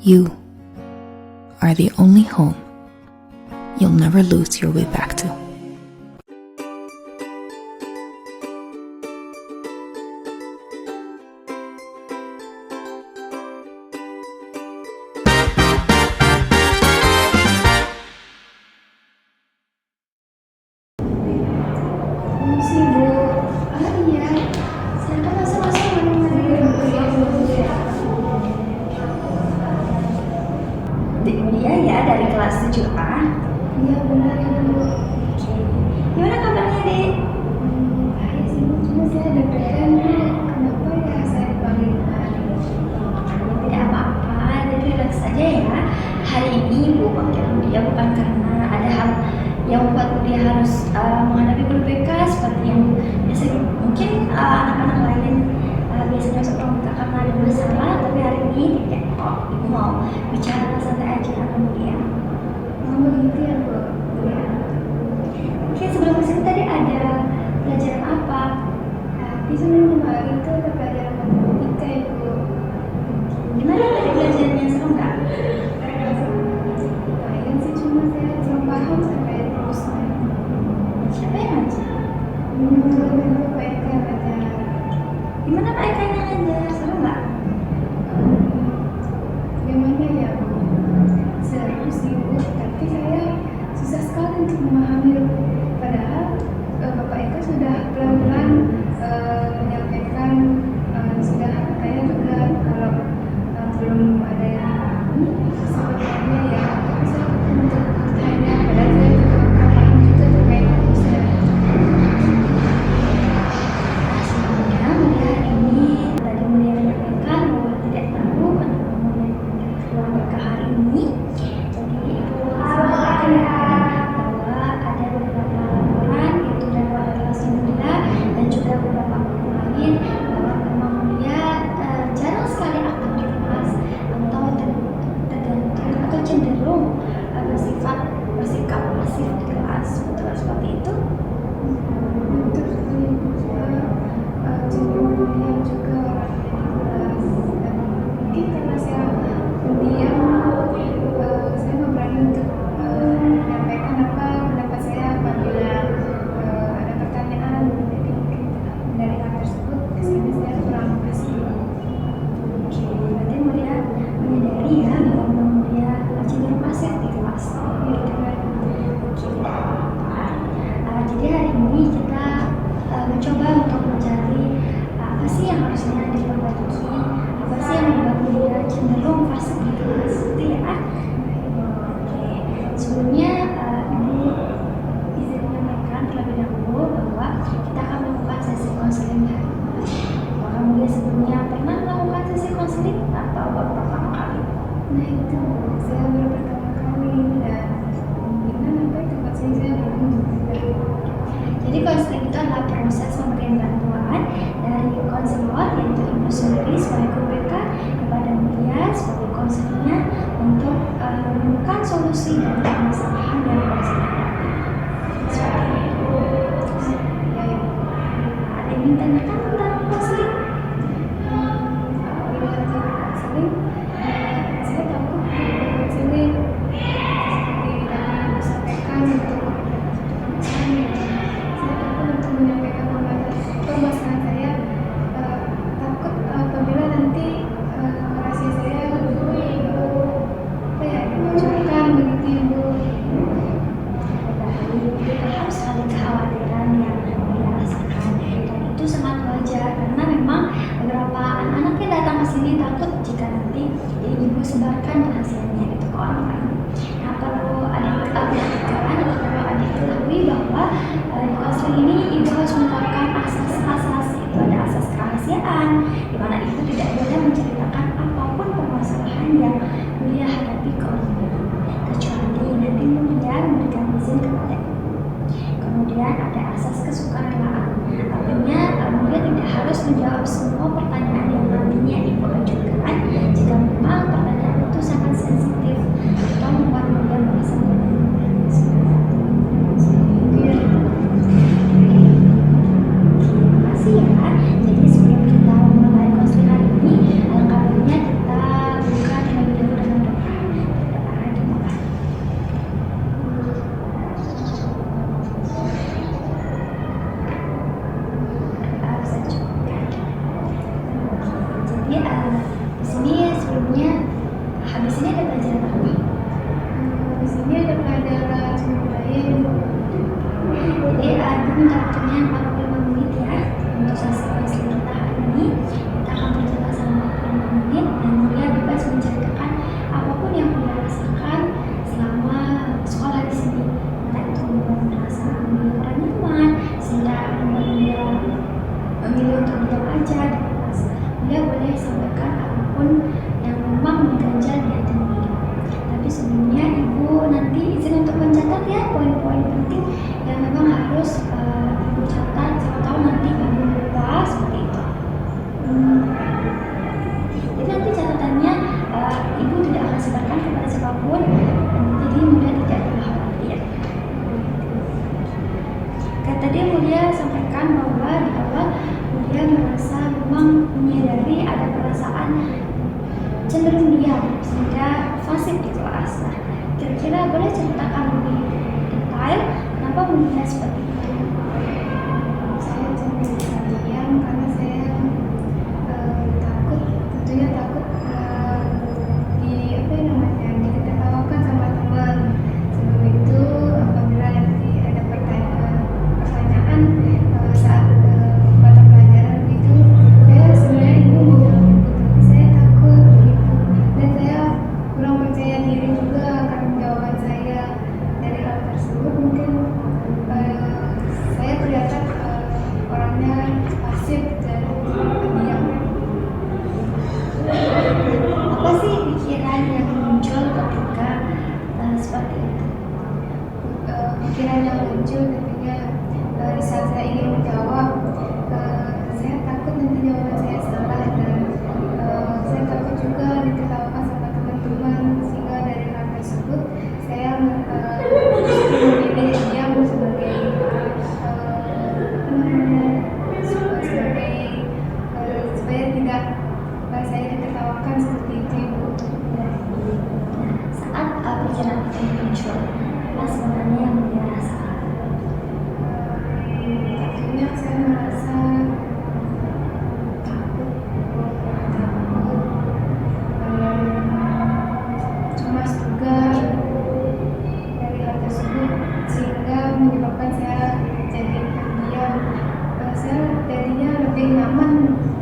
You are the only home you'll never lose your way back to. Dia ya dari kelas 7A. Iya benar Ibu. Oke. Gimana kabarnya Dek? Baik sih Bu, cuma saya deg-degan Bu. Kenapa ya saya dipanggil hari ini? Tidak apa-apa, jadi relax aja ya. Hari ini Ibu panggil dia bukan karena ada hal yang membuat dia harus menghadapi guru BK seperti yang biasa mungkin anak-anak lain biasanya masuk ruang BK karena ada masalah, tapi hari ini tidak kok. Ibu mau bicara santai aja kemudian. Begitu ya Bu. Ya. Oke, sebelum kesini tadi ada pelajaran apa? Tapi sebenarnya kemarin itu ada pelajaran matematika ya Bu. Gimana tadi pelajarannya, seru nggak? Lumayan sih, cuma saya belum paham sampai rumusnya. Siapa yang ngajar? Itu Pak Eka yang ngajar. Gimana Pak Eka yang ngajar? Seru nggak? Gimana ya Bu? Seru sih Bu, tapi saya susah sekali untuk memahami. Padahal Bapak Eka sudah pelan-pelan menyampaikan, sudah kayak juga kalau belum ada yang sebenarnya ya, tapi saya untuk bertanya, padahal saya juga paham juga terkait rumusnya. Sebelumnya Mulia ini tadi Mulia menyampaikan bahwa tidak tahu kenapa Mulia ruang BK hari ini. Jadi Ibu sampaikan ya bahwa ada beberapa laporan yaitu dari wali kelas Mulia dan juga beberapa guru lain bahwa memang Mulia jarang sekali aktif di kelas atau tergantung atau cenderung bersikap pasif di kelas. Betul seperti itu? Untuk sekali Bu, saya cenderung pendiam juga orangnya di kelas, dan mungkin karena saya pendiam, saya nggak berani untuk menyampaikan apa pendapat saya apabila ada pertanyaan. Jadi mungkin dari hal tersebut kesini saya kurang pasti. Oke, berarti Mulia menyadari ya bahwa memang Mulia cenderung pasif di kelas. Gitu kan? Oke, tidak apa-apa. Jadi hari ini kita mencoba untuk mencari apa sih yang harusnya diperbaiki, apa sih yang membuat Mulia cenderung pasif di kelas, gitu ya. Oke, sebelumnya Ibu izin menyampaikan terlebih dahulu bahwa kita akan melakukan sesi konseling hari ini. Apakah Mulia sebelumnya pernah melakukan sesi konseling atau baru pertama kali? Nah itu saya baru pertama kali, dan kemungkinan apa itu pasien saya belum juga. Jadi konseling itu adalah proses pemberian bantuan dari konselor yaitu Ibu sendiri sebagai guru BK kepada Mulia sebagai konselornya untuk menemukan solusi dari permasalahan yang konselor hadapi. Seperti itu. Ya, ya. Ada yang ingin tanyakan tentang konseling? Bila saya konseling, saya takut konseling seperti yang Ibu sampaikan untuk permasalahan. Saya takut untuk menyampaikan permasalahan saya, takut apabila nanti rahasia saya dibocorkan begitu Ibu. Ibu paham sekali kekhawatiran yang Mulia rasakan dan itu sangat wajar karena memang beberapa anak-anak yang datang ke sini takut jika nanti Ibu sebarkan rahasianya itu ke orang lain. Nah, perlu perhatikan atau perlu adik ketahui bahwa di konseling ini Ibu harus menerapkan asas-asas, yaitu ada asas kerahasiaan di mana Ibu tidak boleh menceritakan apapun permasalahan yang Mulia hadapi ke orang lain kecuali nanti Mulia memberikan izin kepada Ibu. Kemudian ada asas kesukarelaan, artinya Mulia tidak harus menjawab semua pertanyaan yang nantinya Ibu ajukan jika memang pertanyaan itu sangat sensitif atau membuat Mulia merasa terima kasih ya. Jadi sebelum kita mulai konseling hari ini, alangkah baiknya kita buka terlebih dahulu dengan harus ibu catat, siapa tahu nanti ibu lupa seperti itu. Jadi nanti catatannya ibu tidak akan sebarkan kepada siapapun, jadi mulia tidak perlu khawatir. Tadi mulia sampaikan bahwa di awal mulia merasa memang menyadari ada perasaan cenderung diam sehingga fasik di kelas. Nah, kira-kira boleh ceritakan lebih detail kenapa mulia seperti itu? Saya cenderung diam karena saya takut, tentunya takut ditertawakan sama teman. Sebelum itu apabila nanti ada pertanyaan saat mata pelajaran itu, saya sebenarnya itu menjawab, tapi saya takut gitu, dan saya kurang percaya diri juga akan jawaban saya. Dari hal tersebut mungkin saya kelihatan orangnya pasif dan pendiam. Apa sih pikiran yang muncul ketika seperti itu? Pikiran yang muncul ketika di saat saya ingin menjawab, saya takut nanti jawaban saya salah, dan saya takut juga ditertawakan sama teman-teman, sehingga dari hal tersebut saya memilih diam sebagai supaya tidak saya ditertawakan seperti itu, Ibu. Saat pikiran itu muncul, apa sebenarnya yang mulia rasakan? Tentunya saya merasa takut, cemas juga dari hal tersebut, sehingga menyebabkan saya jadi pendiam. Saya jadinya lebih nyaman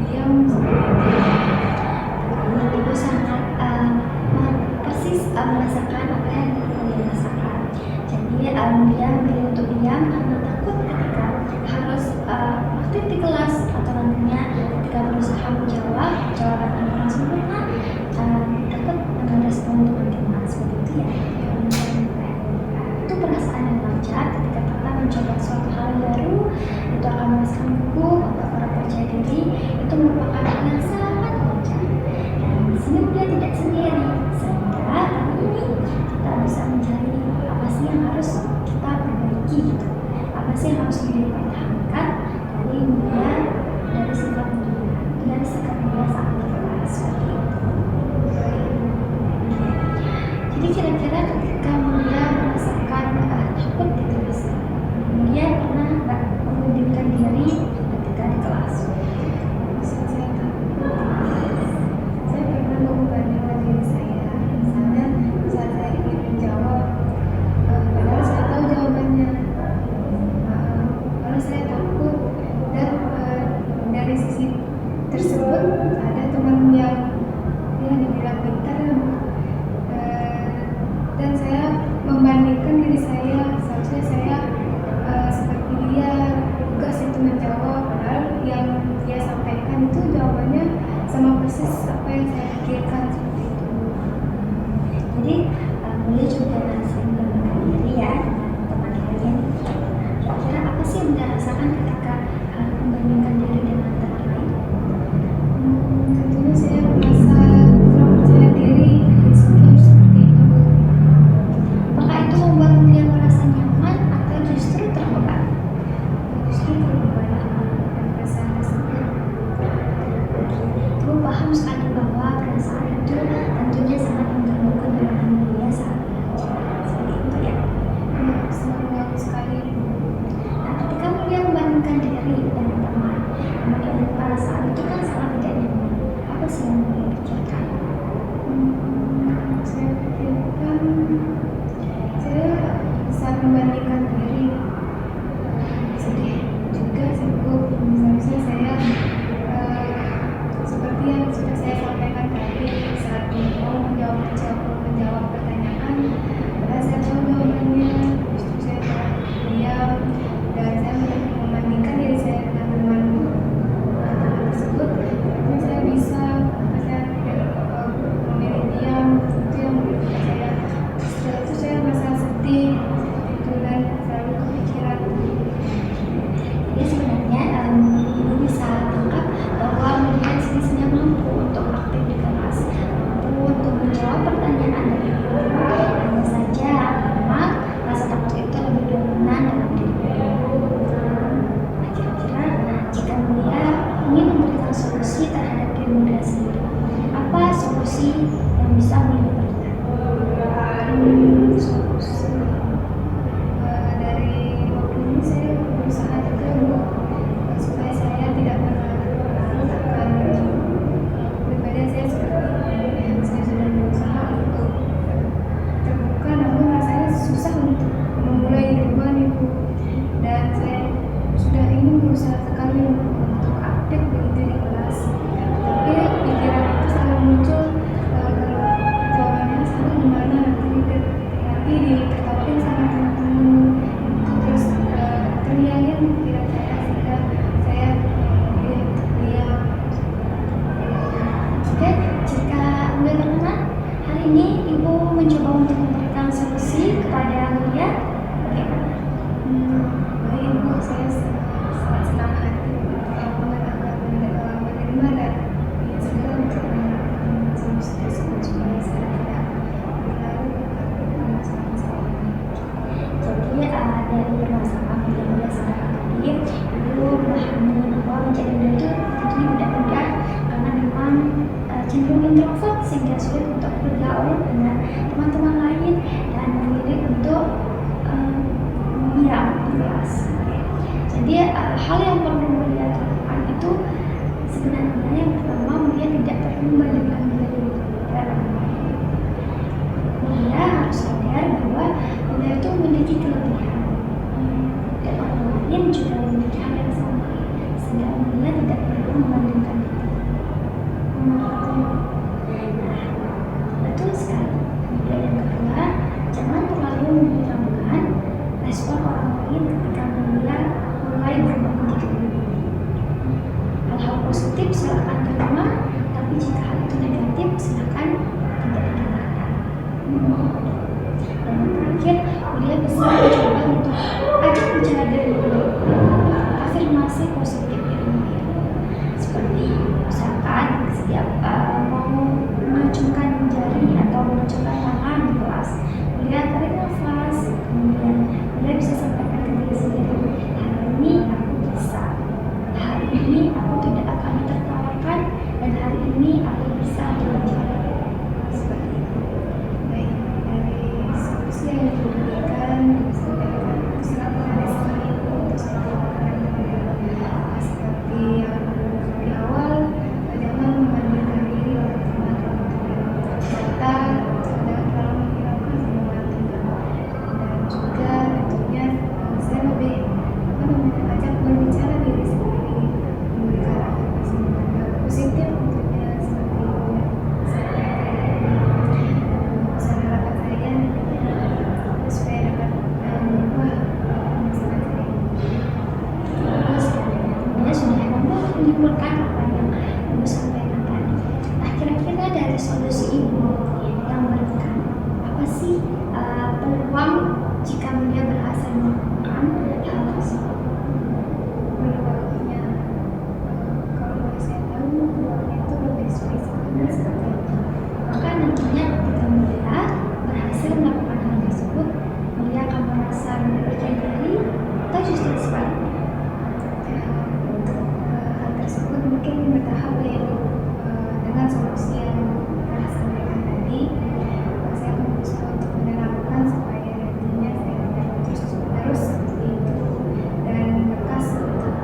diam seperti itu. Ibu sangat persis merasakan apa yang mulia rasakan. Jadi mulia memilih untuk diam karena takut ketika harus aktif di kelas atau nantinya ketika berusaha menjawab jawaban yang kurang sempurna, takut dengan respon teman-teman seperti itu ya. Itu perasaan yang wajar ketika kita mencoba suatu hal baru, itu akan merasakan gugup atau kurang percaya diri, itu merupakan hal yang sangat wajar. Dan di sini mulia tidak sendiri, sehingga kali ini kita bisa mencari apa sih yang harus kita perbaiki gitu. Apa sih yang harus dipertahankan dari mulia, dari sikap mulia, dari sikap mulia saat di kelas seperti itu. Jadi kira-kira ketika mulia merasakan takut di kelas, mulia pernah nggak mengundurkan diri ketika di kelas? Saya pernah membandingkan diri saya, misalnya saat saya ingin menjawab, padahal saya tahu yang bermasalah yang mulia sadar tadi, ibu memahami bahwa menjadi mulia itu tentunya tidak mudah karena memang cenderung introvert sehingga sulit untuk bergaul dengan teman-teman lain dan memilih untuk diam di kelas. Jadi hal yang perlu mulia lakukan itu sebenarnya yang pertama, mulia tidak perlu membandingkan diri dengan mulia harus sadar bahwa mulia itu memiliki kelebihan dan orang lain juga memiliki hal yang sama, sehingga mulia tidak perlu membandingkan diri. Betul sekali. Kemudian yang kedua, jangan terlalu menghiraukan respon orang lain ketika mulia mulai berbagi diri. Hal-hal positif silakan terima, tapi jika hal itu negatif silakan tidak dikatakan. Dan yang terakhir, mulia bisa mencoba untuk ajak bicara diri dulu, afirmasi positif diri mulia. Seperti misalkan setiap mau mengacungkan jari atau mengacungkan tangan di kelas, mulia tarik nafas, kemudian mulia bisa sampaikan ke diri sendiri, hari ini aku bisa, hari ini aku tidak akan tertawakan, dan hari ini aku bisa belajar. Seperti itu. Baik, dari solusi yang diberikan selalu ada sekali untuk seperti yang di awal, jangan membandingkan diri oleh teman-teman kita, jangan terlalu menghiraukan semua teman, dan juga tentunya saya lebih ajak berbicara diri sendiri, memberikan afirmasi positif tentunya seperti saya harapan saya supaya dapat mengubah masalah saya. Terus kemudian sudah menyimpulkan apa yang ibu sampaikan tadi. Nah, kira-kira dari solusi ibu yang berikan, apa sih peluang jika mulia berhasil melakukan hal tersebut? Peluangnya, kalau boleh saya tahu, peluangnya itu lebih spesifiknya seperti apa? Maka nantinya ketika mulia berhasil melakukan hal tersebut, mulia akan merasa lebih percaya diri atau justru sebaliknya? Untuk hal tersebut mungkin bertahap ya, dengan solusi yang telah saya sampaikan tadi, saya akan berusaha untuk menerapkan supaya nantinya saya terus seperti itu dan lekas untuk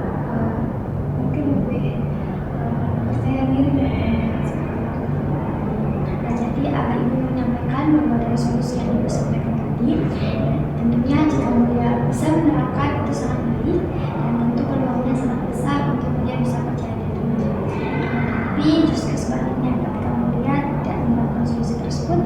mungkin lebih percaya diri dan seperti itu. Nah, jadi ibu menyampaikan bahwa dari solusi yang ibu sampaikan tadi, tentunya jika mulia bisa menerapkan itu sangat baik dan tentu peluangnya sangat besar untuk mulia bisa percaya diri. Tapi justru sebaliknya, ketika mulia tidak menerapkan solusi tersebut,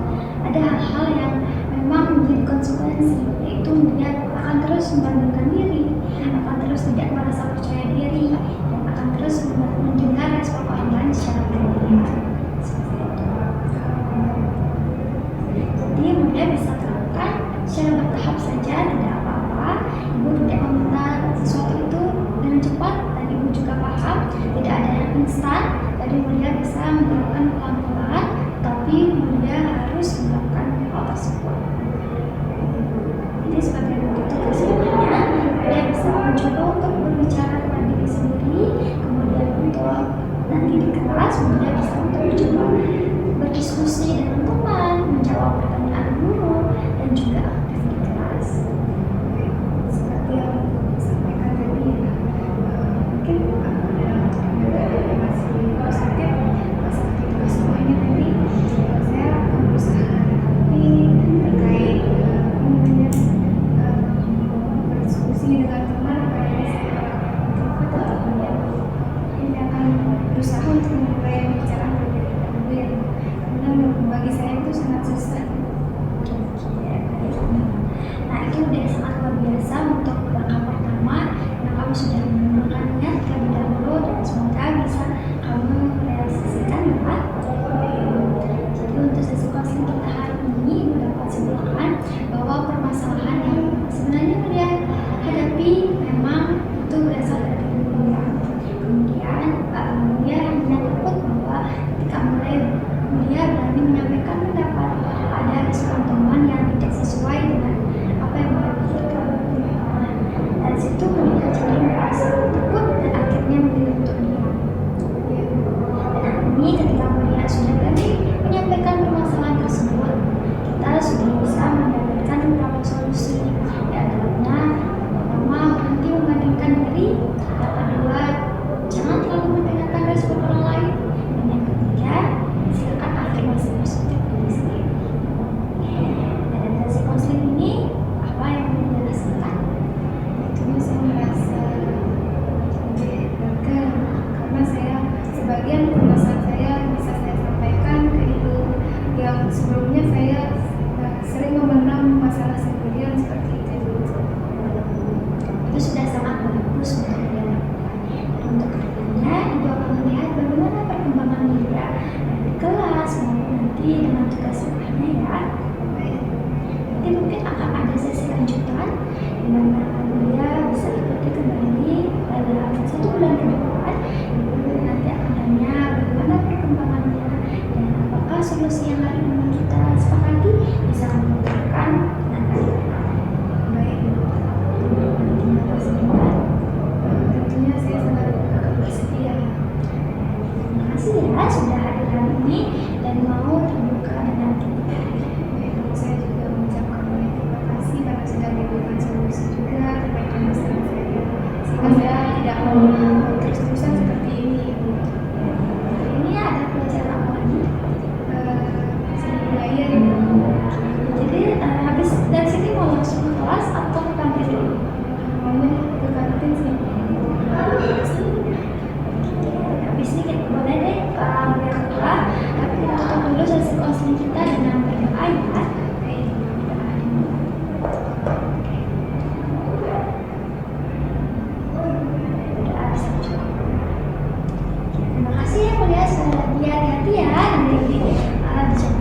ada hal-hal yang memang menjadi konsekuensi, yaitu mulia akan terus membandingkan diri, akan terus tidak merasa percaya diri, dan akan terus mendengar respon orang lain secara berlebihan. Seperti itu. Jadi mulia bisa terapkan secara bertahap saja, tidak apa-apa. Ibu tidak meminta sesuatu itu dengan cepat dan ibu juga paham tidak ada yang instan. Jadi mulia bisa menerapkan pelan-pelan, tapi mulia harus melakukan hal tersebut. Jadi sebagai bentuk kesimpulannya, mulia bisa mencoba untuk berbicara dengan diri sendiri, kemudian untuk nanti di kelas mulia bisa untuk mencoba berdiskusi dengan teman, menjawab pertanyaan guru, dan juga aktif di kelas. seperti yang disampaikan tadi ya, mungkin ada masih positif seperti itu semuanya tadi, saya akan berusaha tapi terkait berdiskusi dengan teman apalagi saya introvert ataupun ini akan berusaha untuk memulai bicara dulu ya, karena bagi saya itu sangat susah. Nah, itu udah sangat luar biasa untuk langkah pertama yang kamu sudah menggunakannya terlebih dahulu, dan semoga bisa kamu realisasikan ya. Jadi untuk sesi counseling kita hari ini mendapat simpulkan bahwa permasalahan yang sebenarnya mulia hadapi memang itu berasal dari mulia. Kemudian mulia hanya takut bahwa ketika mulia berani menyampaikan pendapat, ada respon teman yang tidak sesuai dengan apa yang mulia pikirkan. Mulia sudah hadir hari ini dan mau terbuka dengan kita. Saya juga mengucapkan banyak terima kasih karena sudah memberikan solusi juga terkait dengan masalah saya, sehingga saya tidak mau terus-terusan seperti ini, Ibu. Ini ada pelajaran apa lagi? Seni budaya, Ibu. Jadi habis dari sini mau langsung ke kelas atau ke kantin dulu? Maunya ke kantin sih. Habis ini kita boleh deh berdoa, tapi kita tutup dulu sesi konseling kita dengan berdoa ya. Berdoa bisa cukup. Terima kasih ya Mulia, sekali lagi hati-hati ya nanti di jam.